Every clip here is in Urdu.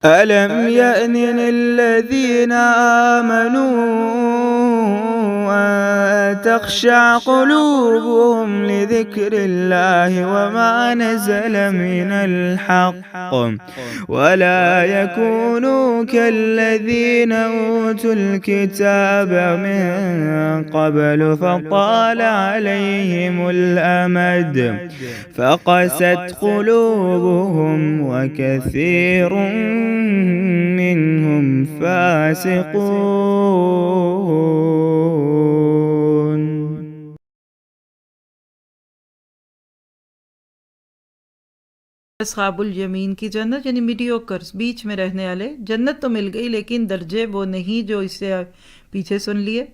ألم يأن للذين آمنوا أن تخشع قلوبهم لذكر الله وما نزل من الحق ولا يكونوا كالذين أوتوا الكتاب من قبل فطال عليهم الأمد فقست قلوبهم وكثير منهم فاسقون۔ اصحاب الیمین کی جنت یعنی میڈیوکرز، بیچ میں رہنے والے، جنت تو مل گئی لیکن درجے وہ نہیں جو اس سے پیچھے سن لیے۔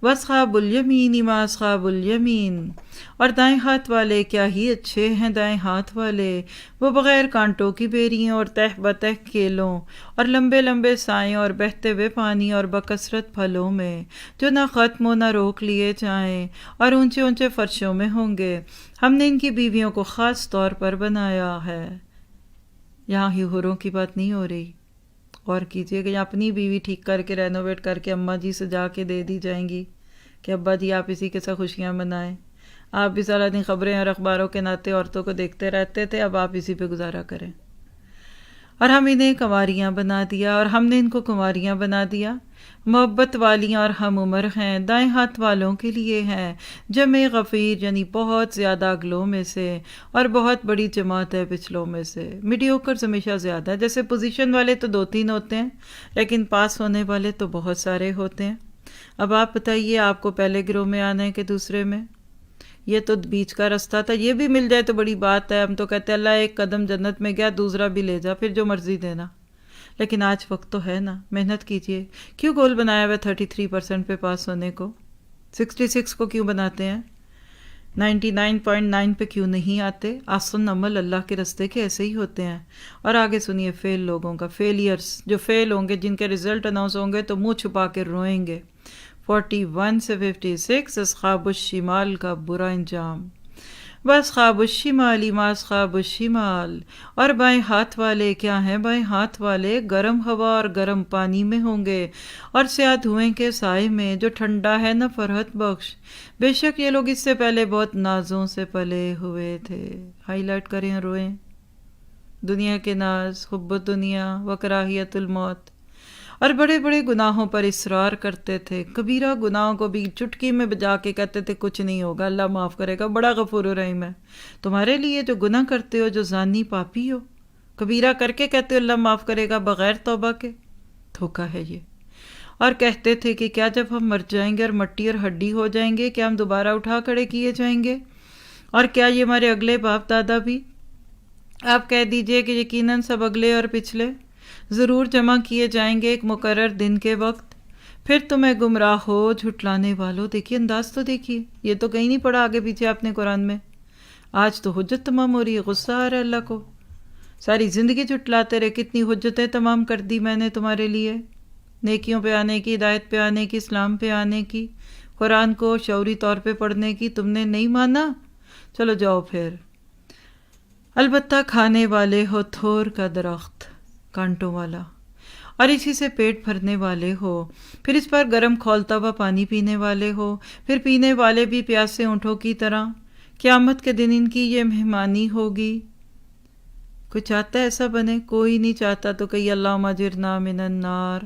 واصحاب الیمین ما اصحاب الیمین، اور دائیں ہاتھ والے کیا ہی اچھے ہیں دائیں ہاتھ والے، وہ بغیر کانٹوں کی بیریوں اور تہ بتہ کیلوں اور لمبے لمبے سایوں اور بہتے ہوئے پانی اور بکثرت پھلوں میں، جو نہ ختم و نہ روک لیے جائیں، اور اونچے اونچے فرشوں میں ہوں گے۔ ہم نے ان کی بیویوں کو خاص طور پر بنایا ہے۔ یہاں ہی حوروں کی بات نہیں ہو رہی، غور کیجئے کہ اپنی بیوی ٹھیک کر کے رینوویٹ کر کے اماں جی سجا کے دے دی جائیں گی کہ ابا جی آپ اسی کے ساتھ خوشیاں منائیں، آپ بھی سارا دن خبریں اور اخباروں کے ناطے عورتوں کو دیکھتے رہتے تھے، اب آپ اسی پہ گزارا کریں۔ اور ہم انہیں کنواریاں بنا دیا، اور ہم نے ان کو کنواریاں بنا دیا، محبت والیاں اور ہم عمر ہیں، دائیں ہاتھ والوں کے لیے ہیں، جمع غفیر یعنی بہت زیادہ اگلوں میں سے، اور بہت بڑی جماعت ہے پچھلوں میں سے۔ میڈیوکرز ہمیشہ زیادہ ہے، جیسے پوزیشن والے تو 2-3 ہوتے ہیں لیکن پاس ہونے والے تو بہت سارے ہوتے ہیں۔ اب آپ بتائیے آپ کو پہلے گروہ میں آنا ہے کہ دوسرے میں؟ یہ تو بیچ کا رستہ تھا، یہ بھی مل جائے تو بڑی بات ہے، ہم تو کہتے ہیں اللہ ایک قدم جنت میں گیا دوسرا بھی لے جا، پھر جو مرضی دینا۔ لیکن آج وقت تو ہے نا، محنت کیجئے۔ کیوں گول بنایا ہوا 33% پہ پاس ہونے کو؟ 66 کو کیوں بناتے ہیں؟ 99.9 پہ کیوں نہیں آتے؟ آسن عمل اللہ کے رستے کے ایسے ہی ہوتے ہیں۔ اور آگے سنیے فیل لوگوں کا، فیلیئرز جو فیل ہوں گے، جن کے رزلٹ اناؤنس ہوں گے تو منہ چھپا کے روئیں گے۔ 41 سے 56 اصحاب الشمال کا برا انجام۔ واصحاب الشمال ما اصحاب الشمال، اور بائیں ہاتھ والے کیا ہیں بائیں ہاتھ والے، گرم ہوا اور گرم پانی میں ہوں گے، اور سیاہ دھوئیں کے سائے میں جو ٹھنڈا ہے نہ فرحت بخش۔ بے شک یہ لوگ اس سے پہلے بہت نازوں سے پلے ہوئے تھے۔ ہائی لائٹ کریں، روئیں۔ دنیا کے ناز، حب الدنیا و کراہیت الموت، اور بڑے بڑے گناہوں پر اصرار کرتے تھے، کبیرہ گناہوں کو بھی چٹکی میں بجا کے کہتے تھے کچھ نہیں ہوگا، اللہ معاف کرے گا، بڑا غفور الرحیم ہے۔ تمہارے لیے جو گناہ کرتے ہو، جو زانی پاپی ہو، کبیرہ کر کے کہتے ہو اللہ معاف کرے گا بغیر توبہ کے، دھوکہ ہے یہ۔ اور کہتے تھے کہ کیا جب ہم مر جائیں گے اور مٹی اور ہڈی ہو جائیں گے کیا ہم دوبارہ اٹھا کھڑے کیے جائیں گے؟ اور کیا یہ ہمارے اگلے باپ دادا بھی؟ آپ کہہ دیجئے کہ یقیناً سب اگلے اور پچھلے ضرور جمع کیے جائیں گے ایک مقرر دن کے وقت۔ پھر تمہیں گمراہ ہو جھٹلانے والوں، دیکھیے انداز تو دیکھیے، یہ تو کہیں نہیں پڑھا آگے پیچھے آپ نے قرآن میں۔ آج تو حجت تمام ہو رہی ہے، غصہ آ رہا ہے اللہ کو، ساری زندگی جھٹلاتے رہے، کتنی حجتیں تمام کر دی میں نے تمہارے لیے، نیکیوں پہ آنے کی، ہدایت پہ آنے کی، اسلام پہ آنے کی، قرآن کو شعوری طور پہ پڑھنے کی، تم نے نہیں مانا، چلو جاؤ پھر۔ البتہ کھانے والے ہو تھور کا درخت، کانٹوں والا، اور اسی سے پیٹ بھرنے والے ہو، پھر اس پر گرم کھولتا ہوا پانی پینے والے ہو، پھر پینے والے بھی پیاسے اونٹوں کی طرح۔ قیامت کے دن ان کی یہ مہمانی ہوگی۔ کوئی چاہتا ہے ایسا بنے؟ کوئی نہیں چاہتا، تو کہیے اللہم اجرنا من النار۔